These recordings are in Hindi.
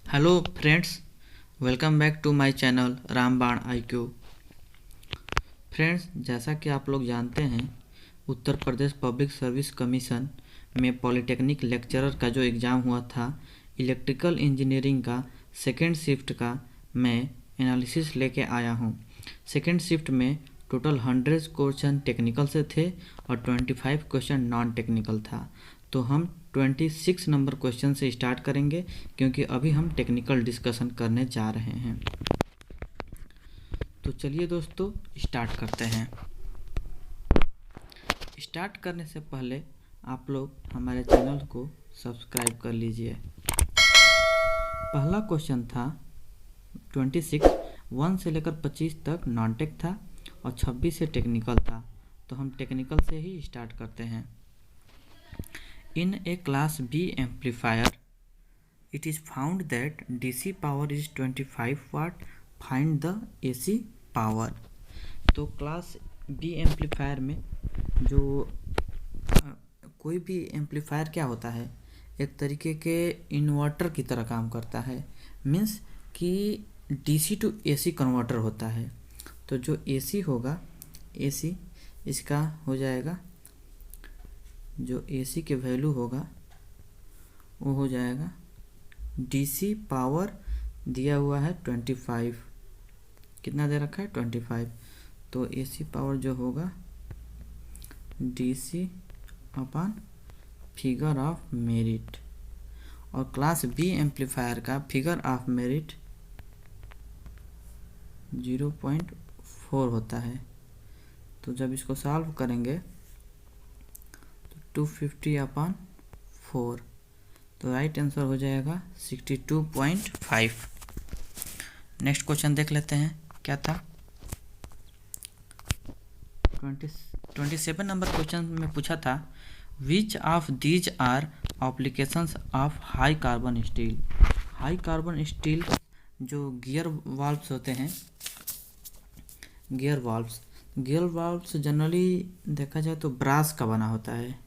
Hello friends, welcome back to my channel Rambaan IQ। Friends, जैसा कि आप लोग जानते हैं, Uttar Pradesh public service commission में पॉलिटेक्निक लेक्चरर का जो एग्ज़ाम हुआ था इलेक्ट्रिकल इंजीनियरिंग का सेकेंड शिफ्ट का मैं एनालिसिस लेके आया हूँ। सेकेंड शिफ्ट में टोटल 100 क्वेश्चन टेक्निकल से थे और 25 क्वेश्चन नॉन टेक्निकल था। तो हम 26 नंबर क्वेश्चन से स्टार्ट करेंगे क्योंकि अभी हम टेक्निकल डिस्कशन करने जा रहे हैं। तो चलिए दोस्तों, स्टार्ट करते हैं। स्टार्ट करने से पहले आप लोग हमारे चैनल को सब्सक्राइब कर लीजिए। पहला क्वेश्चन था 26, 1 से लेकर 25 तक नॉन टेक था और 26 से टेक्निकल था। तो हम टेक्निकल से ही स्टार्ट करते हैं। In a class B amplifier, it is found that DC power is 25 watt. Find the AC power. तो क्लास B एम्पलीफायर में जो कोई भी एम्पलीफायर क्या होता है, एक तरीके के इन्वर्टर की तरह काम करता है। मीन्स कि DC टू AC कन्वर्टर होता है। तो जो AC होगा, AC इसका हो जाएगा, जो AC के वैल्यू होगा वो हो जाएगा DC पावर दिया हुआ है 25। कितना दे रखा है? 25। तो AC पावर जो होगा DC upon figure of merit. और क्लास B एम्पलीफायर का फिगर ऑफ मेरिट 0.4 होता है। तो जब इसको सॉल्व करेंगे 250 अपॉन 4, तो राइट आंसर हो जाएगा 62.5। नेक्स्ट क्वेश्चन देख लेते हैं क्या था। 27 नंबर क्वेश्चन में पूछा था, which of these are applications of high carbon steel. High carbon steel जो गियर वाल्व्स होते हैं, गियर वाल्व्स जनरली देखा जाए तो ब्रास का बना होता है।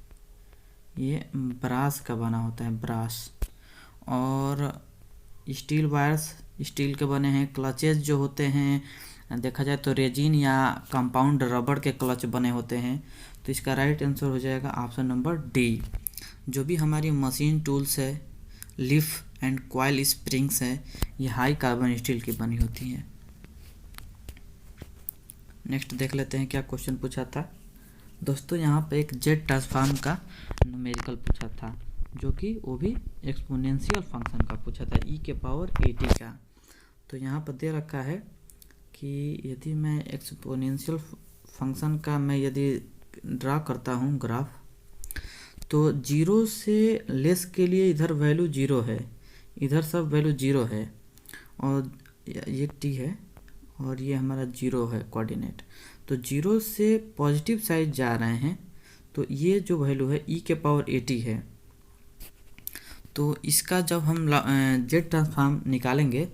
ये ब्रास का बना होता है, ब्रास। और स्टील वायर्स स्टील के बने हैं। क्लचेज जो होते हैं देखा जाए तो रेजिन या कंपाउंड रबड़ के क्लच बने होते हैं। तो इसका राइट आंसर हो जाएगा ऑप्शन नंबर डी। जो भी हमारी मशीन टूल्स है, लीफ एंड कॉइल स्प्रिंग्स है, ये हाई कार्बन स्टील की बनी होती हैं। नेक्स्ट देख लेते हैं क्या क्वेश्चन पूछा था। दोस्तों, यहाँ पे एक जेट ट्रांसफार्म का न्यूमेरिकल पूछा था, जो कि वो भी एक्सपोनेंशियल फंक्शन का पूछा था, e के पावर 80 का। तो यहाँ पर दे रखा है कि यदि मैं एक्सपोनेंशियल फंक्शन का मैं यदि ड्रा करता हूँ ग्राफ, तो 0 से लेस के लिए इधर वैल्यू 0 है, इधर सब वैल्यू 0 है, और ये t है और ये हमारा 0 है कोऑर्डिनेट। तो 0 से पॉजिटिव साइड जा रहे हैं, तो ये जो वैल्यू है e के पावर 80 है। तो इसका जब हम जेड ट्रांसफार्म निकालेंगे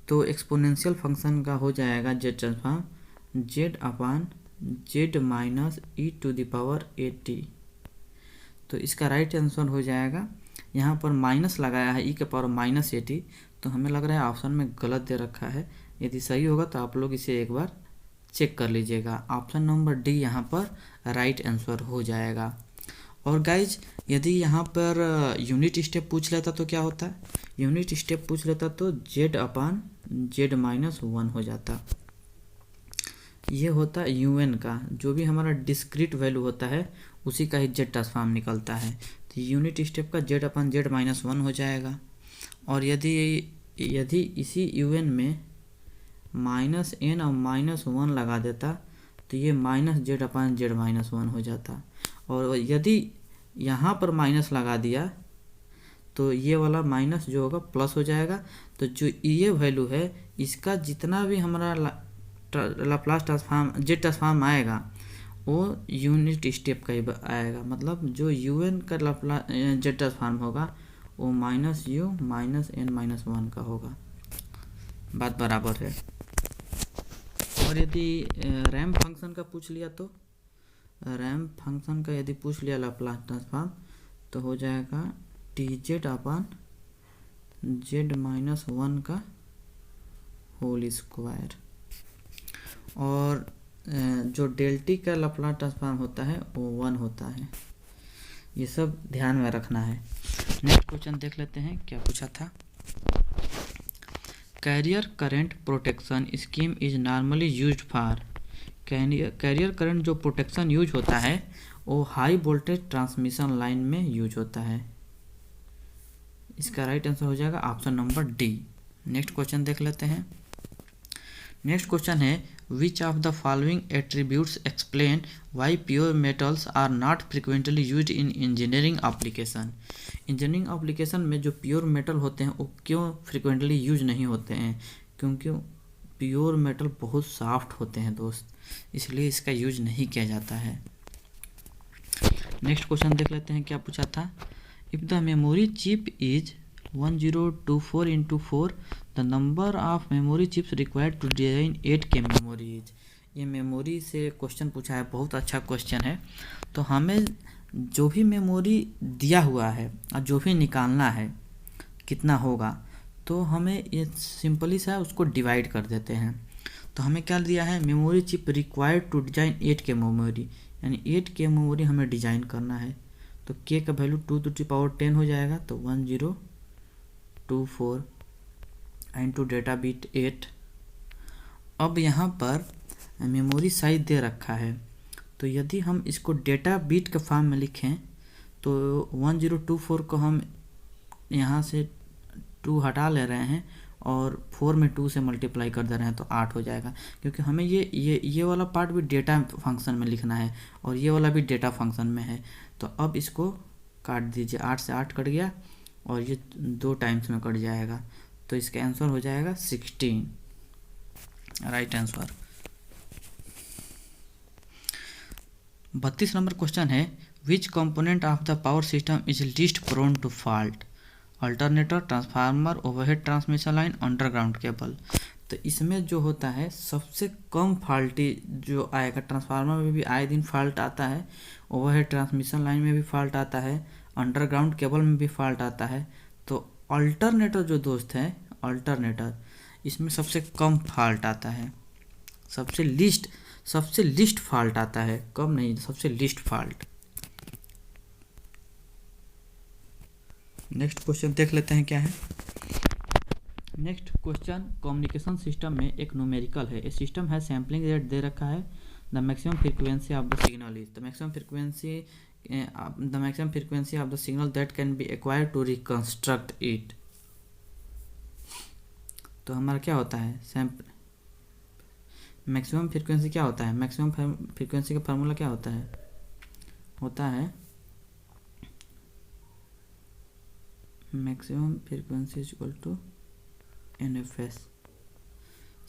तो एक्सपोनेंशियल फंक्शन का हो जाएगा Z transform Z upon Z minus e to the power 80। तो इसका राइट आंसर हो जाएगा, यहाँ पर माइनस लगाया है e के पावर माइनस 80, तो हमें लग रहा है ऑप्शन में गलत दे रखा है। यदि सही होगा तो आप लोग इसे एक बार चेक कर लीजिएगा। ऑप्शन नंबर डी यहाँ पर राइट आंसर हो जाएगा। और गाइज, यदि यहाँ पर यूनिट स्टेप पूछ लेता तो क्या होता है? यूनिट स्टेप पूछ लेता तो जेड अपान जेड माइनस 1 हो जाता। ये होता UN का, जो भी हमारा डिस्क्रीट वैल्यू होता है उसी का ही जेड ट्रांसफार्म निकलता है। तो यूनिट स्टेप का जेड अपान जेड माइनस 1 हो जाएगा। और यदि इसी UN में -n और -1 लगा देता तो ये minus Z upon Z minus 1 हो जाता। और यदि यहाँ पर माइनस लगा दिया तो ये वाला माइनस जो होगा प्लस हो जाएगा। तो जो ये वैल्यू है, इसका जितना भी हमारा लाप्लास ट्रांसफार्म जेड ट्रांसफार्म आएगा वो यूनिट स्टेप का ही आएगा। मतलब जो UN का लाप्लास जेड ट्रांसफार्म होगा वो -u माइनस n माइनस 1 का होगा। बात बराबर है। और यदि रैंप फंक्शन का पूछ लिया तो रैंप फंक्शन का यदि पूछ लिया लाप्लास ट्रांसफार्म तो हो जाएगा dz अपान z-1 का होल स्क्वायर। और जो डेल्टी का लाप्लास ट्रांसफॉर्म होता है वो 1 होता है। ये सब ध्यान में रखना है। नेक्स्ट क्वेश्चन देख लेते हैं क्या पूछा था। Carrier current protection scheme is normally used for. Carrier current जो प्रोटेक्शन यूज होता है वो हाई वोल्टेज ट्रांसमिशन लाइन में यूज होता है। इसका राइट आंसर हो जाएगा option number D. Next question देख लेते हैं। नेक्स्ट क्वेश्चन है which of the following attributes explain why pure metals are not frequently used in engineering application. Engineering application में जो प्योर मेटल होते हैं वो क्यों फ्रिक्वेंटली यूज नहीं होते हैं? क्योंकि प्योर मेटल बहुत सॉफ्ट होते हैं दोस्त, इसलिए इसका यूज नहीं किया जाता है। नेक्स्ट क्वेश्चन देख लेते हैं क्या पूछा था। If the memory chip is 1024x4, the number of memory chips required to design 8K memory is. ये मेमोरी से क्वेश्चन पूछा है, बहुत अच्छा क्वेश्चन है। तो हमें जो भी मेमोरी दिया हुआ है और जो भी निकालना है कितना होगा, तो हमें ये सिंपली सा उसको डिवाइड कर देते हैं। तो हमें क्या दिया है, memory chip required to design 8K memory, यानी 8K मेमोरी हमें डिजाइन करना है। तो K का वैल्यू 2⁻10 हो जाएगा, तो 1024 इंटू डेटा बिट 8। अब यहाँ पर मेमोरी साइज दे रखा है, तो यदि हम इसको डेटा बिट के फॉर्म में लिखें तो 1024 को हम यहाँ से 2 हटा ले रहे हैं और 4 में 2 से मल्टीप्लाई कर दे रहे हैं, तो 8 हो जाएगा। क्योंकि हमें ये वाला पार्ट भी डेटा फंक्शन में लिखना है और ये वाला भी डेटा फंक्शन में है। तो अब इसको काट दीजिए, 8 से 8 कट गया और ये 2 टाइम्स में कट जाएगा, तो इसका आंसर हो जाएगा 16, राइट आंसर। 32 नंबर क्वेश्चन है which component of the power system is least prone to fault. Alternator, transformer, overhead transmission line, underground cable. तो इसमें जो होता है सबसे कम फॉल्टी जो आएगा, ट्रांसफार्मर में भी आए दिन फॉल्ट आता है, ओवरहेड ट्रांसमिशन लाइन में भी फॉल्ट आता है, अंडरग्राउंड केबल में भी फॉल्ट आता है। तो अल्टरनेटर जो दोस्त है, अल्टरनेटर इसमें सबसे कम फॉल्ट आता है, सबसे लिस्ट फॉल्ट आता है, कम नहीं, सबसे लिस्ट फॉल्ट। नेक्स्ट क्वेश्चन देख लेते हैं क्या है। नेक्स्ट क्वेश्चन कम्युनिकेशन सिस्टम में एक न्यूमेरिकल है। ए सिस्टम है सैम्पलिंग रेट दे रखा है, the maximum frequency of the signal is, the maximum frequency of the signal that can be acquired to reconstruct it. तो हमारा क्या होता है, मैक्सिमम फ्रीक्वेंसी क्या होता है, मैक्सिमम फ्रीक्वेंसी का फार्मूला क्या होता है maximum frequency is equal to NFS,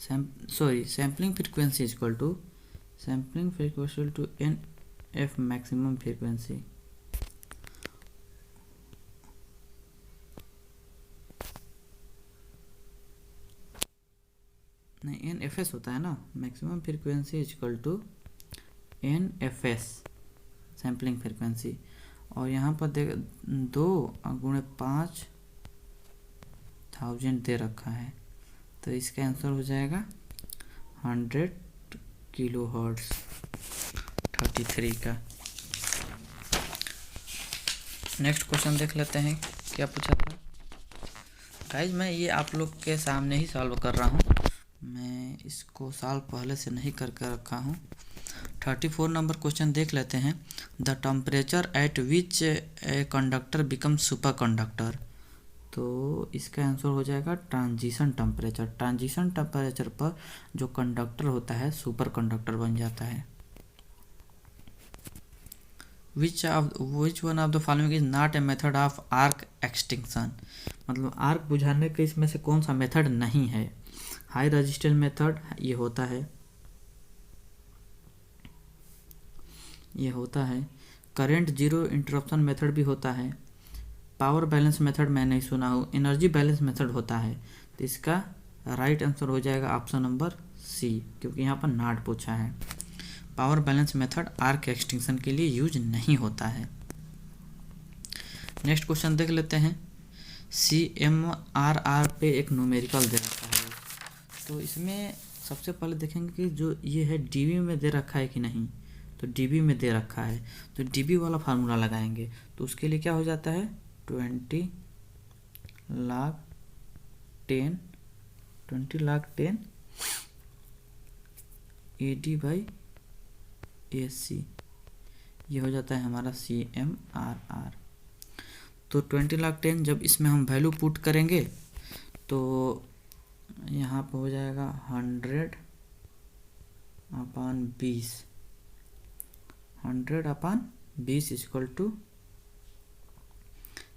sampling frequency is equal to NF maximum frequency. नहीं, NFS होता है ना, maximum frequency is equal to NFS sampling frequency. और यहाँ पर देख 2×5000 दे रखा है, तो इसका आंसर हो जाएगा 100 किलोहर्ट्ज़ 33 का। नेक्स्ट क्वेश्चन देख लेते हैं क्या पूछा था। गाइज मैं ये आप लोग के सामने ही सॉल्व कर रहा हूँ, मैं इसको साल पहले से नहीं करके रखा हूँ। 34 नंबर क्वेश्चन देख लेते हैं। The temperature at which a conductor become super conductor. तो इसका आंसर हो जाएगा ट्रांजिशन टेम्परेचर। ट्रांजिशन टेम्परेचर पर जो कंडक्टर होता है सुपर कंडक्टर बन जाता है। Which one of the following is not a method of arc extinction. मतलब आर्क बुझाने के इसमें से कौन सा मेथड नहीं है। हाई रेजिस्टेंस मेथड ये होता है, करंट जीरो इंटरप्शन मेथड भी होता है, पावर बैलेंस मेथड मैं नहीं सुना हूँ, एनर्जी बैलेंस मेथड होता है। तो इसका राइट आंसर हो जाएगा ऑप्शन नंबर सी, क्योंकि यहाँ पर नॉट पूछा है। Power balance method arc extinction के लिए यूज नहीं होता है। नेक्स्ट क्वेश्चन देख लेते हैं। CMRR पे एक न्यूमेरिकल दे रखा है। तो इसमें सबसे पहले देखेंगे कि जो ये है डीबी में दे रखा है कि नहीं। तो डीबी में दे रखा है तो डीबी वाला फार्मूला लगाएंगे। तो उसके लिए क्या हो जाता है 20 लाख 10 AD/AC, ये हो जाता है हमारा CMRR। तो 20 लाख 10 जब इसमें हम वैल्यू पुट करेंगे तो यहाँ पर हो जाएगा 100/20 100/20 इक्वल टू,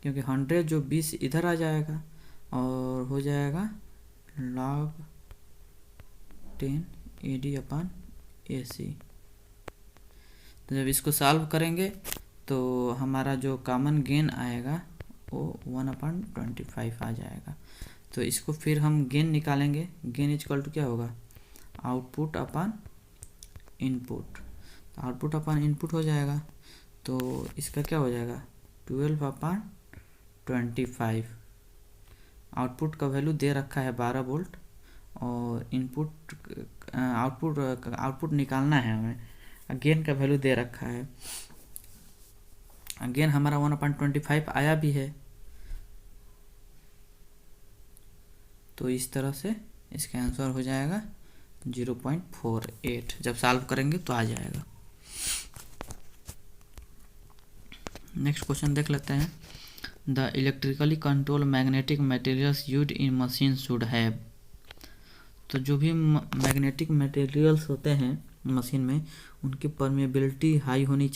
क्योंकि 100 जो 20 इधर आ जाएगा और हो जाएगा log 10 AD/AC। तो जब इसको सॉल्व करेंगे तो हमारा जो कॉमन गेन आएगा वो 1/25 आ जाएगा। तो इसको फिर हम गेन निकालेंगे। गेन इक्वल टू क्या होगा आउटपुट अपन इनपुट। तो आउटपुट अपन इनपुट हो जाएगा तो इसका क्या हो जाएगा 12/25। आउटपुट का वैल्यू दे रखा है 12 वोल्ट और इनपुट आउटपुट निकालना है हमें। गेन का वैल्यू दे रखा है, गेन हमारा 1/25 आया भी है। तो इस तरह से इसका आंसर हो जाएगा 0.48। जब सॉल्व करेंगे तो आ जाएगा। नेक्स्ट क्वेश्चन देख लेते हैं। The electrically control magnetic materials used in machine should have. तो जो भी मैग्नेटिक मटेरियल्स होते हैं मशीन में उनकी परमेबिलिटी हाई होनी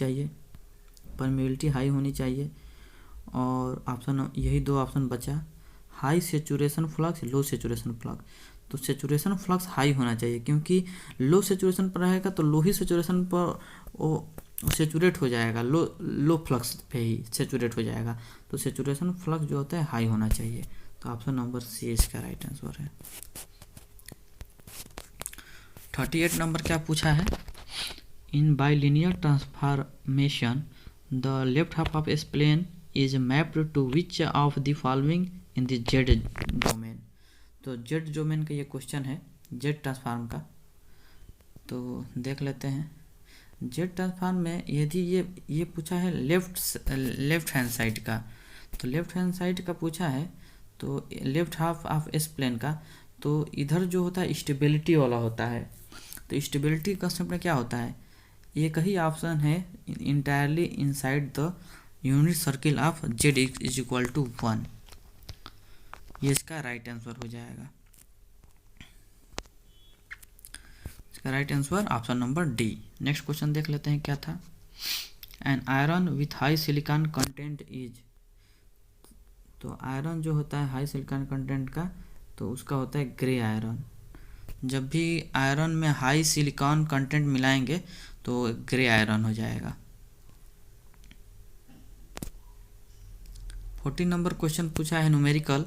चाहिए, और ऑप्शन यही दो ऑप्शन बचा, हाई सेचुरेशन फ्लक्स, लो सेचुरेशन फ्लक्स। तो सेचुरेशन फ्लक्स हाई होना चाहिए, क्योंकि लो सेचुरेशन पर रहेगा तो लो ही सेचुरेशन पर वो सेचुरेट हो जाएगा, लो फ्लक्स पे ही सेचुरेट हो जाएगा। तो सेचुरेशन फ्लक्स जो होता है हाई होना चाहिए। तो ऑप्शन नंबर सी इसका राइट आंसर है। 38 नंबर क्या पूछा है, in bilinear transformation the left half of S plane is mapped to which of the following in the Z domain. तो जेड डोमेन का ये क्वेश्चन है जेड ट्रांसफॉर्म का। तो देख लेते हैं। जेड ट्रांसफॉर्म में यदि ये पूछा है लेफ्ट हैंड साइड का, तो लेफ्ट हैंड साइड का पूछा है तो left half of S plane का, तो इधर जो होता है स्टेबिलिटी वाला होता है। तो स्टेबिलिटी कंसेप्ट में क्या होता है, एक ही ऑप्शन है entirely inside the unit circle of Z is equal to 1। ये इसका राइट आंसर हो जाएगा। इसका right answer option number D. Next question देख लेते हैं क्या था। An iron with high silicon content is. तो आयरन जो होता है हाई सिलिकॉन कंटेंट का तो उसका होता है ग्रे आयरन। जब भी आयरन में हाई सिलिकॉन कंटेंट मिलाएंगे तो ग्रे आयरन हो जाएगा। 40 नंबर क्वेश्चन पूछा है न्यूमेरिकल,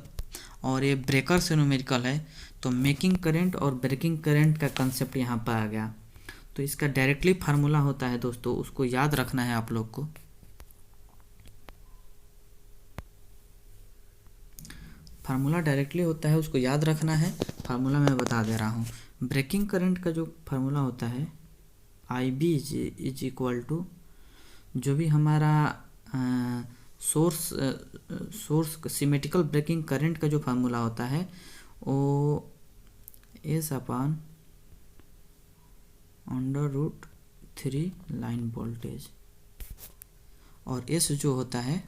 और ये ब्रेकर से न्यूमेरिकल है। तो मेकिंग करंट और ब्रेकिंग करंट का कंसेप्ट यहाँ पर आ गया। तो इसका डायरेक्टली फार्मूला होता है दोस्तों, उसको याद रखना है आप लोग को। फार्मूला डायरेक्टली होता है, उसको याद रखना है। फार्मूला मैं बता दे रहा हूँ। ब्रेकिंग करंट का जो फार्मूला होता है IB इज इक्वल टू, जो भी हमारा सोर्स सिमेट्रिकल ब्रेकिंग करंट का जो फार्मूला होता है वो S/√3 लाइन वोल्टेज, और S जो होता है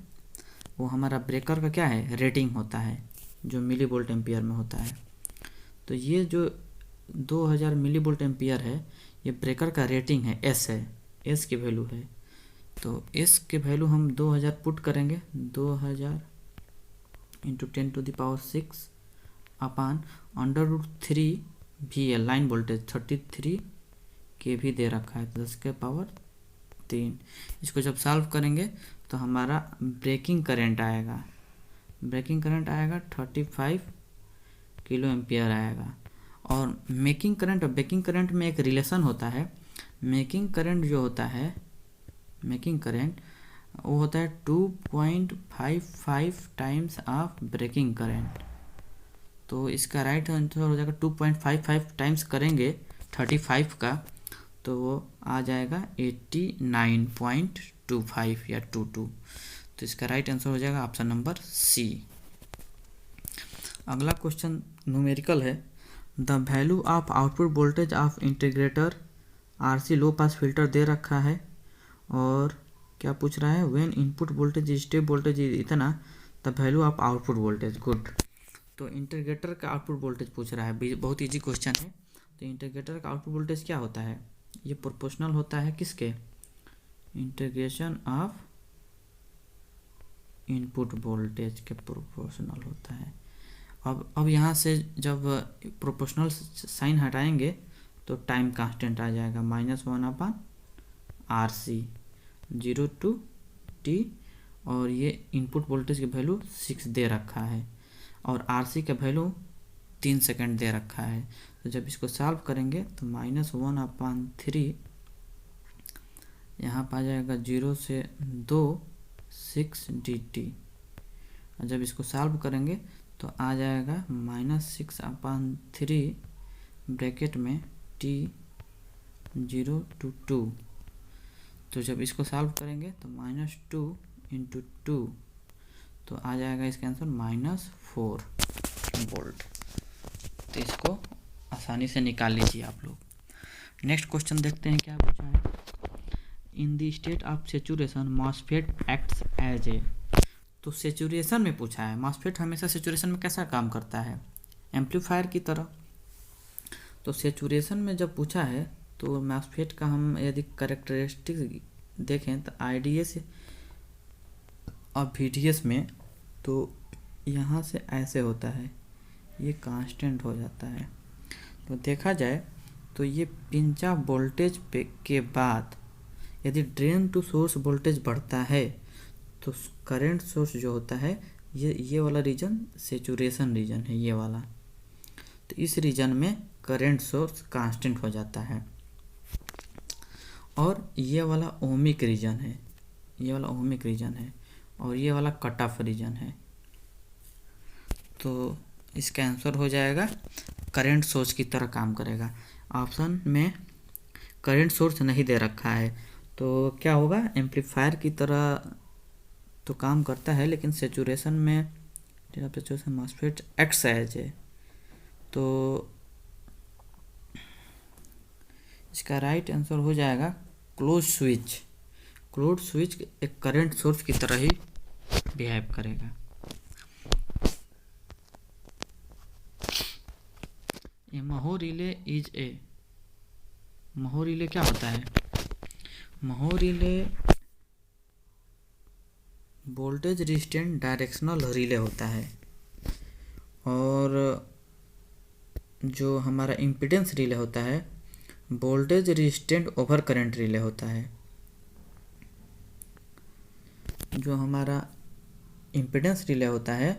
वो हमारा ब्रेकर का क्या है रेटिंग होता है, जो मिली वोल्ट एम्पियर में होता है। तो ये जो 2000 मिली वोल्ट एम्पियर है ये ब्रेकर का रेटिंग है, S है, S की वैल्यू है। तो S के वैल्यू हम 2000 पुट करेंगे, 2000 इंटू 10⁶ अपान √3 VL लाइन वोल्टेज 33 kV दे रखा है, 10⁻3। इसको जब सॉल्व करेंगे तो हमारा ब्रेकिंग करंट आएगा 35 किलो एम्पियर आएगा। और मेकिंग करंट और ब्रेकिंग करंट में एक रिलेशन होता है। मेकिंग करंट जो होता है, मेकिंग करंट वो होता है 2.55 टाइम्स ऑफ ब्रेकिंग करंट। तो इसका राइट आंसर हो जाएगा 2.55 टाइम्स करेंगे 35 का, तो वो आ जाएगा 89.25 या 22। तो इसका राइट आंसर हो जाएगा ऑप्शन नंबर सी। अगला क्वेश्चन न्यूमेरिकल है। The value of output voltage of integrator RC low pass filter दे रखा है, और क्या पूछ रहा है, when input voltage step voltage इतना the value of output voltage. Good. तो इंटीग्रेटर का आउटपुट वोल्टेज पूछ रहा है, बहुत इजी क्वेश्चन है। तो इंटीग्रेटर का आउटपुट वोल्टेज क्या होता है, ये प्रोपोर्शनल होता है किसके, इंटीग्रेशन ऑफ इनपुट वोल्टेज के प्रोपोर्शनल होता है। अब यहाँ से जब प्रोपोर्शनल साइन हटाएंगे तो टाइम कांस्टेंट आ जाएगा -1/RC 0 to t, और ये इनपुट वोल्टेज की वैल्यू 6 दे रखा है और RC का वैल्यू 3 सेकंड दे रखा है। तो जब इसको सॉल्व करेंगे तो -1/3 यहाँ पर आ जाएगा 0 से 2 6 dt, और जब इसको सॉल्व करेंगे तो आ जाएगा -6/3 ब्रैकेट में t 0 to 2। तो जब इसको सॉल्व करेंगे तो -2 × 2, तो आ जाएगा इसका आंसर -4 वोल्ट। तो इसको आसानी से निकाल लीजिए आप लोग। नेक्स्ट क्वेश्चन देखते हैं क्या पूछा है। In the state of saturation MOSFET acts as a. तो सेचुरेशन में पूछा है, मॉसफेट हमेशा सेचुरेशन में कैसा काम करता है, एम्पलीफायर की तरह। तो सेचुरेशन में जब पूछा है तो मॉसफेट का हम यदि कैरेक्टरिस्टिक्स देखें तो IDS और VDS में तो यहाँ से ऐसे होता है, ये कांस्टेंट हो जाता है। तो देखा जाए तो ये पिंच ऑफ वोल्टेज के बाद यदि ड्रेन टू सोर्स वोल्टेज बढ़ता है तो करंट सोर्स जो होता है ये वाला रीजन सेचुरेशन रीजन है, ये वाला। तो इस रीजन में करंट सोर्स कांस्टेंट हो जाता है, और ये वाला ओमिक रीजन है, ये वाला ओमिक रीजन है, और ये वाला कट ऑफ रीजन है। तो इसका आंसर हो जाएगा करंट सोर्स की तरह काम करेगा। ऑप्शन में करंट सोर्स नहीं दे रखा है, तो क्या होगा, एम्पलीफायर की तरह तो काम करता है, लेकिन सेचुरेशन में saturation MOSFET acts as a. तो इसका राइट आंसर हो जाएगा क्लोज स्विच। क्लोज स्विच एक करंट सोर्स की तरह ही बिहेव करेगा। ये mho relay is a. Mho relay क्या होता है, mho relay voltage resistant directional relay होता है, और जो हमारा इम्पीडेंस रिले होता है voltage resistant over current relay होता है। जो हमारा इम्पीडेंस रिले होता है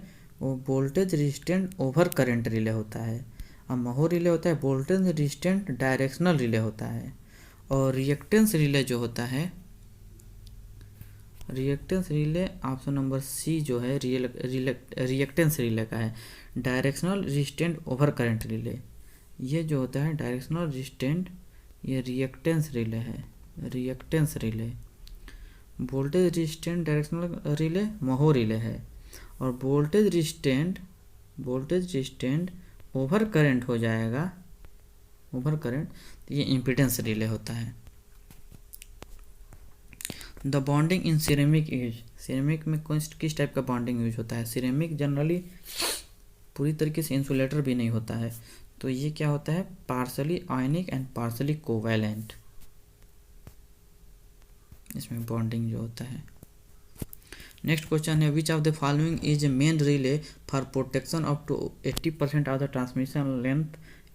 वो voltage resistant over current relay होता है, और महो रिले होता है वोल्टेज रेजिस्टेंट डायरेक्शनल रिले होता है। और रिएक्टेंस रिले जो होता है, reactance relay option number C जो है रिएक्टेंस रिले का है, directional resistant over current relay. ये जो होता है डायरेक्शनल रेजिस्टेंट, ये रिएक्टेंस रिले है, reactance relay. Voltage resistant directional relay mho relay है, और वोल्टेज रेजिस्टेंट ओवर करंट हो जाएगा, ओवर करंट, तो ये इम्पीडेंस रिले होता है। The bonding in ceramic use. Ceramic में किस टाइप का बॉन्डिंग यूज होता है, सिरेमिक जनरली पूरी तरीके से इंसुलेटर भी नहीं होता है, तो ये क्या होता है, partially ionic and partially covalent, इसमें बॉन्डिंग जो होता है। नेक्स्ट क्वेश्चन है, which of the following is main relay for protection up to 80% of the transmission length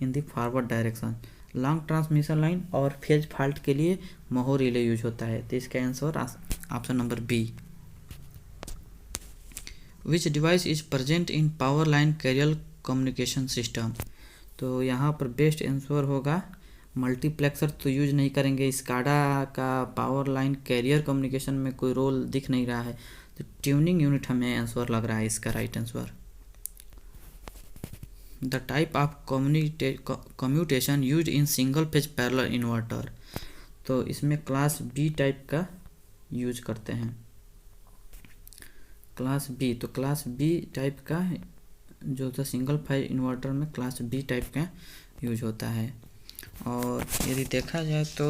in the forward direction. Long transmission line और फेज फॉल्ट के लिए महो रिले यूज होता है, तो इसका answer option number B. Which device is present in power line carrier communication system. तो यहाँ पर बेस्ट आंसर होगा मल्टीप्लेक्सर तो यूज नहीं करेंगे, स्काडा का पावर लाइन कैरियर कम्युनिकेशन में कोई रोल दिख नहीं रहा है, तो ट्यूनिंग यूनिट हमें आंसर लग रहा है इसका right answer. The type of commutation use in single phase parallel inverter, तो इसमें क्लास बी टाइप का यूज करते हैं, क्लास बी। तो क्लास बी टाइप का जो था सिंगल फेज इन्वर्टर में क्लास बी टाइप का यूज होता है। और यदि देखा जाए तो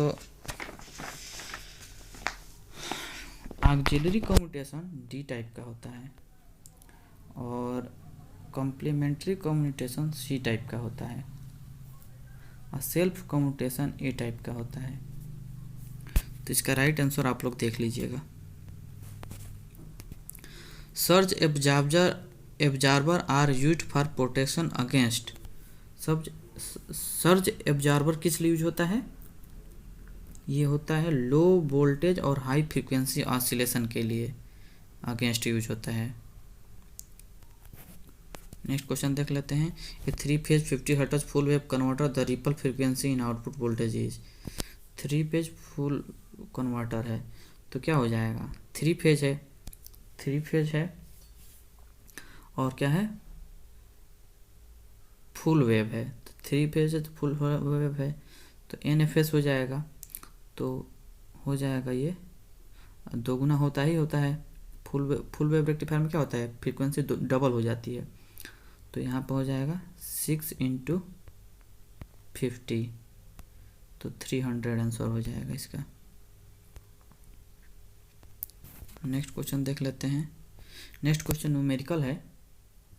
ऑक्सिलरी कम्यूटेशन डी टाइप का होता है और कॉम्प्लीमेंट्री कम्यूटेशन सी टाइप का होता है और सेल्फ कम्यूटेशन ए टाइप का होता है। तो इसका राइट आंसर आप लोग देख लीजिएगा। Surge absorber are used for protection against, surge absorber किस लिए यूज होता है? ये होता है लो वोल्टेज और हाई फ्रीक्वेंसी ऑसिलेशन के लिए अगेंस्ट यूज होता है। नेक्स्ट क्वेश्चन देख लेते हैं। ए 3 phase 50 hertz full wave converter the ripple frequency in output voltage is, 3 phase full converter है तो क्या हो जाएगा? 3 फेज है और क्या है? फुल वेव है, तो 3 फेज है तो फुल वेव है तो NFS हो जाएगा, तो हो जाएगा ये दोगुना होता है। फुल वेव रेक्टिफायर में क्या होता है? फ्रीक्वेंसी डबल हो जाती है, तो यहाँ पर हो जाएगा 6 × 50, तो 300 आंसर हो जाएगा इसका। नेक्स्ट क्वेश्चन देख लेते हैं। नेक्स्ट क्वेश्चन न्यूमेरिकल है।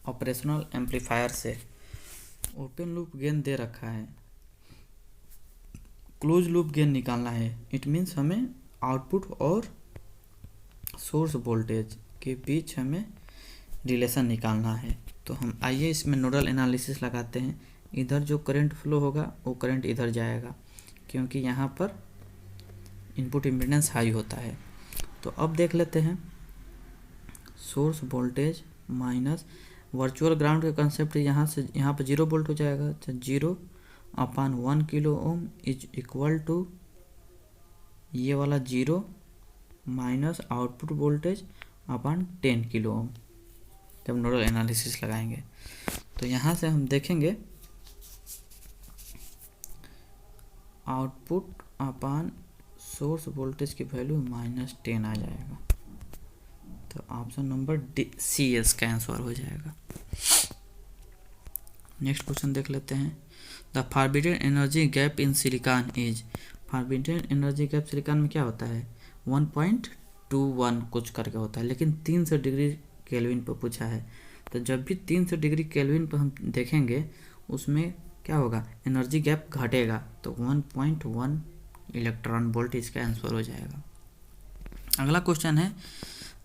ऑपरेशनल एम्पलीफायर से ओपन लूप गेन दे रखा है, क्लोज लूप गेन निकालना है। इट मीन्स हमें आउटपुट और सोर्स वोल्टेज के बीच हमें रिलेशन निकालना है। तो हम आइए इसमें नोडल एनालिसिस लगाते हैं। इधर जो करंट फ्लो होगा वो करंट इधर जाएगा, क्योंकि यहाँ पर इनपुट इम्पीडेंस हाई होता है। तो अब देख लेते हैं source voltage minus virtual ground का कंसेप्ट यहाँ से यहाँ पर 0 वोल्ट हो जाएगा, तो 0/1 kilo ohm is equal to ये वाला 0 minus output voltage upon 10 kilo ohm. जब नोडल एनालिसिस लगाएंगे तो यहाँ से हम देखेंगे आउटपुट अपॉन सोर्स वोल्टेज की वैल्यू -10 आ जाएगा, तो ऑप्शन नंबर सी इसका आंसर हो जाएगा। नेक्स्ट क्वेश्चन देख लेते हैं। The forbidden energy gap in silicon is, forbidden energy gap silicon में क्या होता है? 1.21 कुछ करके होता है, लेकिन 300 डिग्री केल्विन पर पूछा है। तो जब भी 300 डिग्री केल्विन पर हम देखेंगे उसमें क्या होगा? एनर्जी गैप घटेगा, तो 1.1 इलेक्ट्रॉन वोल्ट इसका आंसर हो जाएगा। अगला क्वेश्चन है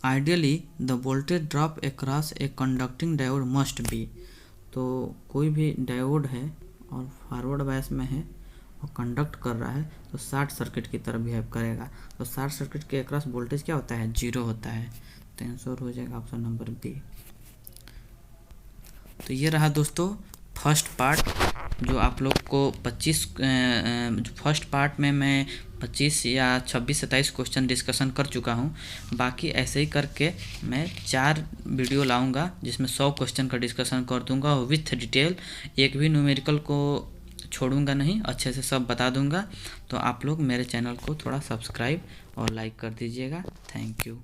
ideally the voltage drop across a conducting diode must be, तो कोई भी डायोड है और फॉरवर्ड बायस में है और कंडक्ट कर रहा है तो शॉर्ट सर्किट की तरह बिहेव करेगा, तो शॉर्ट सर्किट के अक्रॉस वोल्टेज क्या होता है? 0 होता है, तो आंसर हो जाएगा ऑप्शन नंबर बी। तो ये रहा दोस्तों फर्स्ट पार्ट, जो आप लोग को 25 फर्स्ट पार्ट में मैं 25 या 26-27 क्वेश्चन डिस्कशन कर चुका हूँ। बाकी ऐसे ही करके मैं 4 वीडियो लाऊंगा जिसमें 100 क्वेश्चन का डिस्कशन कर दूंगा विथ डिटेल, एक भी न्यूमेरिकल को छोड़ूंगा नहीं, अच्छे से सब बता दूंगा। तो आप लोग मेरे चैनल को थोड़ा सब्सक्राइब और लाइक कर दीजिएगा। Thank you.